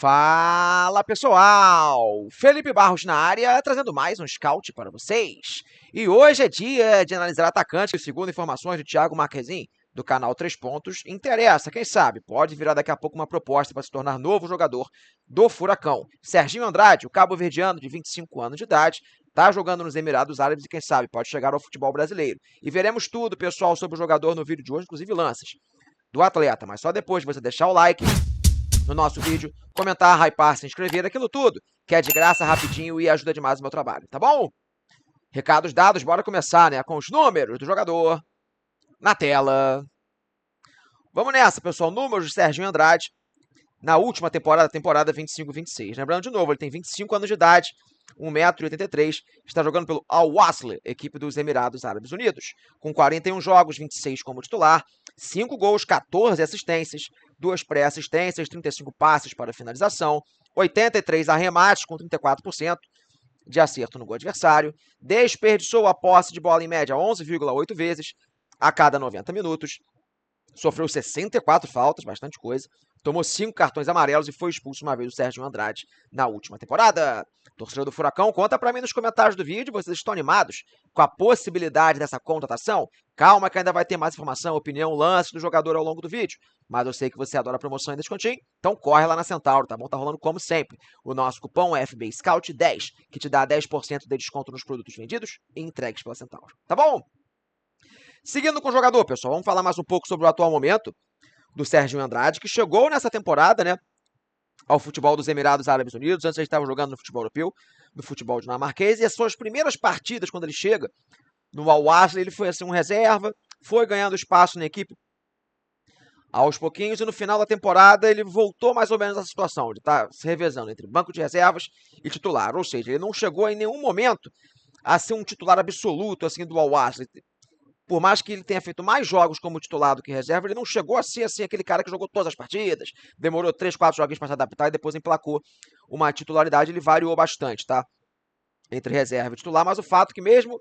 Fala pessoal, Felipe Barros na área, trazendo mais um scout para vocês. E hoje é dia de analisar atacantes, segundo informações do Thiago Marquezin, do canal 3 Pontos. Interessa, quem sabe, pode virar daqui a pouco uma proposta para se tornar novo jogador do Furacão. Serginho Andrade, o cabo-verdiano de 25 anos de idade, está jogando nos Emirados Árabes e quem sabe pode chegar ao futebol brasileiro. E veremos tudo, pessoal, sobre o jogador no vídeo de hoje, inclusive lances do atleta, mas só depois de você deixar o like no nosso vídeo, comentar, hypar, se inscrever, aquilo tudo, que é de graça, rapidinho e ajuda demais o meu trabalho, tá bom? Recados dados, bora começar, né, com os números do jogador na tela. Vamos nessa, pessoal, números de Serginho Andrade na última temporada 25-26. Lembrando de novo, ele tem 25 anos de idade, 1,83 m, está jogando pelo Al-Wasl, equipe dos Emirados Árabes Unidos, com 41 jogos, 26 como titular, 5 gols, 14 assistências, 2 pré-assistências, 35 passes para finalização, 83 arremates com 34% de acerto no gol adversário, desperdiçou a posse de bola em média 11,8 vezes a cada 90 minutos, sofreu 64 faltas, bastante coisa, tomou 5 cartões amarelos e foi expulso uma vez o Serginho Andrade na última temporada. Torcedor do Furacão, conta pra mim nos comentários do vídeo, vocês estão animados com a possibilidade dessa contratação? Calma que ainda vai ter mais informação, opinião, lance do jogador ao longo do vídeo. Mas eu sei que você adora promoção e descontinho, então corre lá na Centauro, tá bom? Tá rolando como sempre. O nosso cupom é FBSCOUT10, que te dá 10% de desconto nos produtos vendidos e entregues pela Centauro, tá bom? Seguindo com o jogador, pessoal, vamos falar mais um pouco sobre o atual momento do Serginho Andrade, que chegou nessa temporada, né, ao futebol dos Emirados Árabes Unidos. Antes ele estava jogando no futebol europeu, no futebol dinamarquês, e as suas primeiras partidas, quando ele chega no Al-Wasl, ele foi assim um reserva, foi ganhando espaço na equipe aos pouquinhos, e no final da temporada ele voltou mais ou menos à situação, de estar se revezando entre banco de reservas e titular, ou seja, ele não chegou em nenhum momento a ser um titular absoluto assim do Al-Wasl. Por mais que ele tenha feito mais jogos como titular do que reserva, ele não chegou a ser assim, aquele cara que jogou todas as partidas, demorou 3, 4 joguinhos para se adaptar e depois emplacou uma titularidade. Ele variou bastante, tá? Entre reserva e titular, mas o fato é que mesmo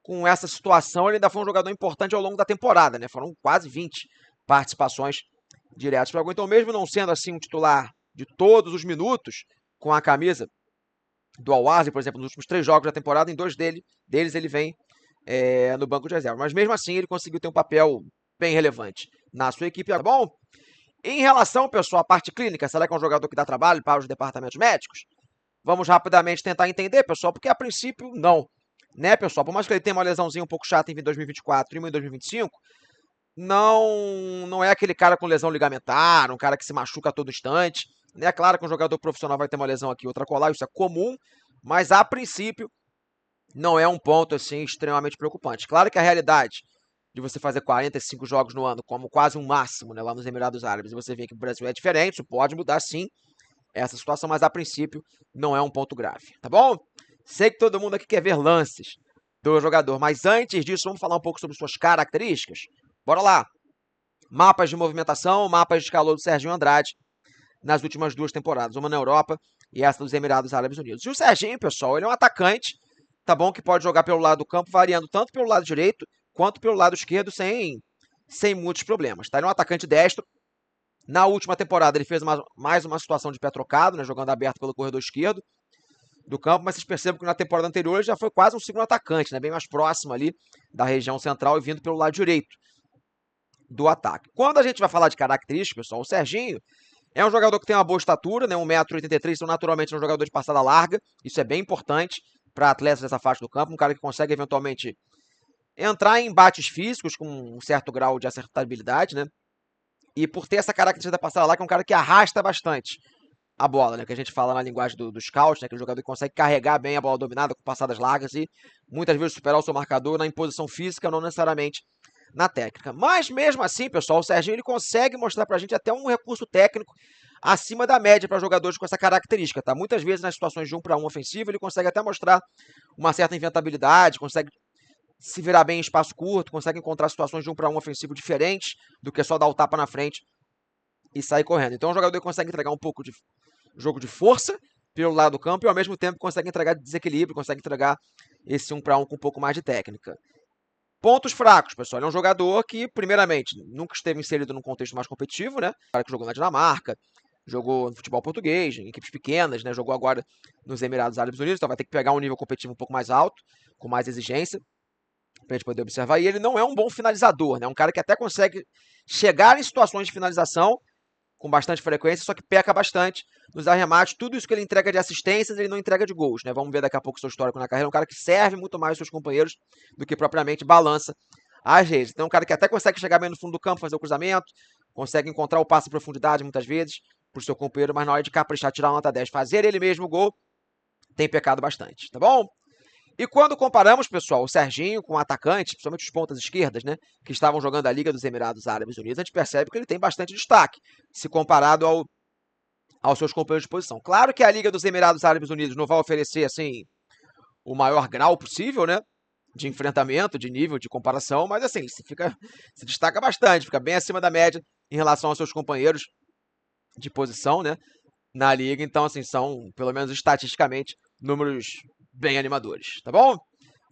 com essa situação, ele ainda foi um jogador importante ao longo da temporada, né? Foram quase 20 participações diretas para o gol. Então, mesmo não sendo assim um titular de todos os minutos com a camisa do Al-Wasl, por exemplo, nos últimos 3 jogos da temporada, em 2 deles ele vem no banco de reserva. Mas mesmo assim ele conseguiu ter um papel bem relevante na sua equipe, tá bom? Em relação, pessoal, à parte clínica, será que é um jogador que dá trabalho para os departamentos médicos? Vamos rapidamente tentar entender, pessoal, porque a princípio não. Né, pessoal? Por mais que ele tenha uma lesãozinha um pouco chata em 2024 e uma em 2025, não é aquele cara com lesão ligamentar, um cara que se machuca a todo instante. É claro que um jogador profissional vai ter uma lesão aqui, outra colar, isso é comum, mas a princípio não é um ponto assim extremamente preocupante. Claro que a realidade de você fazer 45 jogos no ano como quase um máximo, né, lá nos Emirados Árabes, e você vê que o Brasil é diferente, isso pode mudar sim essa situação, mas a princípio não é um ponto grave, tá bom? Sei que todo mundo aqui quer ver lances do jogador, mas antes disso vamos falar um pouco sobre suas características. Bora lá! Mapas de movimentação, mapas de calor do Serginho Andrade nas últimas 2 temporadas, uma na Europa e essa dos Emirados Árabes Unidos. E o Serginho, pessoal, ele é um atacante, tá bom, que pode jogar pelo lado do campo, variando tanto pelo lado direito quanto pelo lado esquerdo, sem muitos problemas, tá? Ele é um atacante destro. Na última temporada ele fez mais uma situação de pé trocado, né, jogando aberto pelo corredor esquerdo do campo, mas vocês percebem que na temporada anterior ele já foi quase um segundo atacante, né, bem mais próximo ali da região central e vindo pelo lado direito do ataque. Quando a gente vai falar de características, pessoal, o Serginho é um jogador que tem uma boa estatura, né, 1,83 m, então naturalmente é um jogador de passada larga, isso é bem importante para atletas dessa faixa do campo, um cara que consegue eventualmente entrar em embates físicos com um certo grau de acertabilidade, né? E por ter essa característica da passada larga, é um cara que arrasta bastante a bola, né? Que a gente fala na linguagem do scout, né? Que o jogador consegue carregar bem a bola dominada com passadas largas e muitas vezes superar o seu marcador na imposição física, não necessariamente na técnica. Mas mesmo assim, pessoal, o Serginho ele consegue mostrar pra gente até um recurso técnico acima da média para jogadores com essa característica, tá? Muitas vezes nas situações de 1 para 1 ofensivo, ele consegue até mostrar uma certa inventabilidade, consegue se virar bem em espaço curto, consegue encontrar situações de 1 para 1 ofensivo diferentes do que só dar o tapa na frente e sair correndo. Então é um jogador que consegue entregar um pouco de jogo de força pelo lado do campo e ao mesmo tempo consegue entregar desequilíbrio, consegue entregar esse 1 para 1 com um pouco mais de técnica. Pontos fracos, pessoal. Ele é um jogador que, primeiramente, nunca esteve inserido num contexto mais competitivo, né? Um cara que jogou na Dinamarca, jogou no futebol português, em equipes pequenas, né? Jogou agora nos Emirados Árabes Unidos, então vai ter que pegar um nível competitivo um pouco mais alto, com mais exigência, pra gente poder observar. E ele não é um bom finalizador, né? Um cara que até consegue chegar em situações de finalização com bastante frequência, só que peca bastante nos arremates. Tudo isso que ele entrega de assistências, ele não entrega de gols, né? Vamos ver daqui a pouco o seu histórico na carreira. É um cara que serve muito mais os seus companheiros do que propriamente balança às redes. Então, é um cara que até consegue chegar bem no fundo do campo, fazer o cruzamento, consegue encontrar o passe em profundidade muitas vezes pro seu companheiro, mas na hora de caprichar, tirar uma nota 10, fazer ele mesmo o gol, tem pecado bastante, tá bom? E quando comparamos, pessoal, o Serginho com o atacante, principalmente os pontas esquerdas, né, que estavam jogando a Liga dos Emirados Árabes Unidos, a gente percebe que ele tem bastante destaque, se comparado aos seus companheiros de posição. Claro que a Liga dos Emirados Árabes Unidos não vai oferecer, assim, o maior grau possível, né, de enfrentamento, de nível, de comparação, mas assim, se destaca bastante, fica bem acima da média em relação aos seus companheiros de posição, né, na liga. Então, assim, são, pelo menos estatisticamente, números bem animadores, tá bom?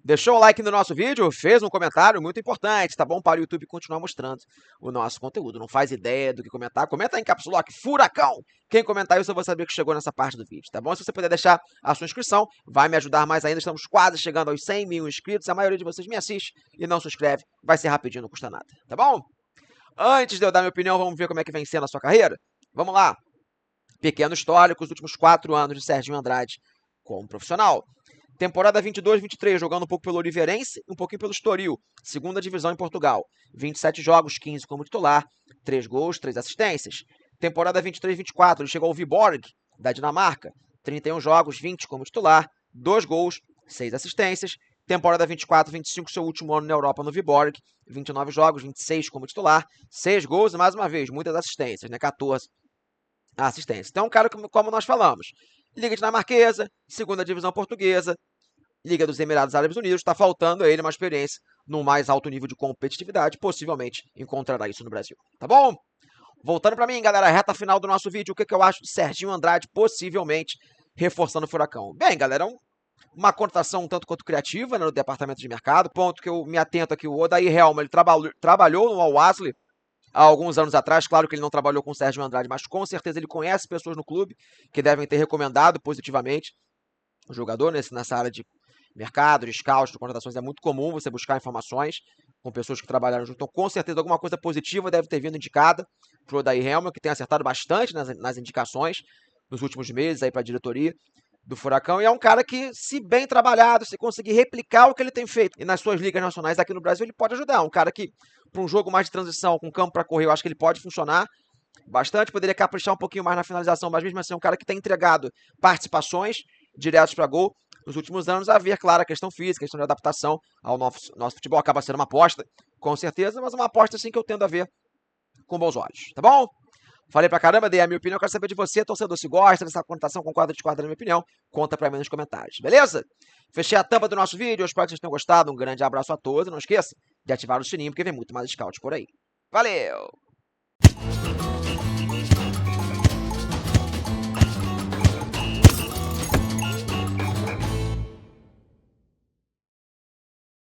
Deixou o like no nosso vídeo, fez um comentário muito importante, tá bom? Para o YouTube continuar mostrando o nosso conteúdo. Não faz ideia do que comentar? Comenta aí em Caps Lock, furacão! Quem comentar isso eu vou saber que chegou nessa parte do vídeo, tá bom? Se você puder deixar a sua inscrição, vai me ajudar mais ainda. Estamos quase chegando aos 100 mil inscritos. A maioria de vocês me assiste e não se inscreve. Vai ser rapidinho, não custa nada, tá bom? Antes de eu dar minha opinião, vamos ver como é que vem sendo a sua carreira? Vamos lá. Pequeno histórico, os últimos 4 anos de Serginho Andrade como profissional. Temporada 22-23, jogando um pouco pelo Oliveirense e um pouquinho pelo Estoril, segunda divisão em Portugal. 27 jogos, 15 como titular, 3 gols, 3 assistências. Temporada 23-24, ele chegou ao Viborg, da Dinamarca. 31 jogos, 20 como titular, 2 gols, 6 assistências. Temporada 24-25, seu último ano na Europa no Viborg. 29 jogos, 26 como titular, 6 gols e, mais uma vez, muitas assistências, né? 14 assistências. Então, é um cara como nós falamos, Liga Dinamarquesa, segunda divisão portuguesa, Liga dos Emirados Árabes Unidos, está faltando a ele uma experiência no mais alto nível de competitividade, possivelmente encontrará isso no Brasil, tá bom? Voltando para mim, galera, reta final do nosso vídeo, o que eu acho de Serginho Andrade possivelmente reforçando o Furacão? Bem, galera, uma conotação um tanto quanto criativa, né, no departamento de mercado, ponto que eu me atento aqui, o Odair Helma, ele trabalhou no Al-Wasli há alguns anos atrás. Claro que ele não trabalhou com o Sérgio Andrade, mas com certeza ele conhece pessoas no clube que devem ter recomendado positivamente o jogador nessa área de mercado, de scout, de contratações. É muito comum você buscar informações com pessoas que trabalharam junto. Então, com certeza, alguma coisa positiva deve ter vindo indicada para o Odair Helma, que tem acertado bastante nas indicações nos últimos meses aí para a diretoria do Furacão. E é um cara que, se bem trabalhado, se conseguir replicar o que ele tem feito e nas suas ligas nacionais aqui no Brasil, ele pode ajudar. É um cara que, para um jogo mais de transição, com campo para correr, eu acho que ele pode funcionar bastante. Poderia caprichar um pouquinho mais na finalização, mas mesmo assim é um cara que tem entregado participações diretos para gol nos últimos anos. A ver, claro, a questão física, a questão de adaptação ao nosso futebol acaba sendo uma aposta, com certeza, mas uma aposta assim que eu tendo a ver com bons olhos, tá bom? Falei pra caramba, dei a minha opinião, quero saber de você, torcedor, se gosta dessa conotação, concorda, discorda da minha opinião, conta pra mim nos comentários, beleza? Fechei a tampa do nosso vídeo, eu espero que vocês tenham gostado, um grande abraço a todos, não esqueça de ativar o sininho, porque vem muito mais scout por aí. Valeu!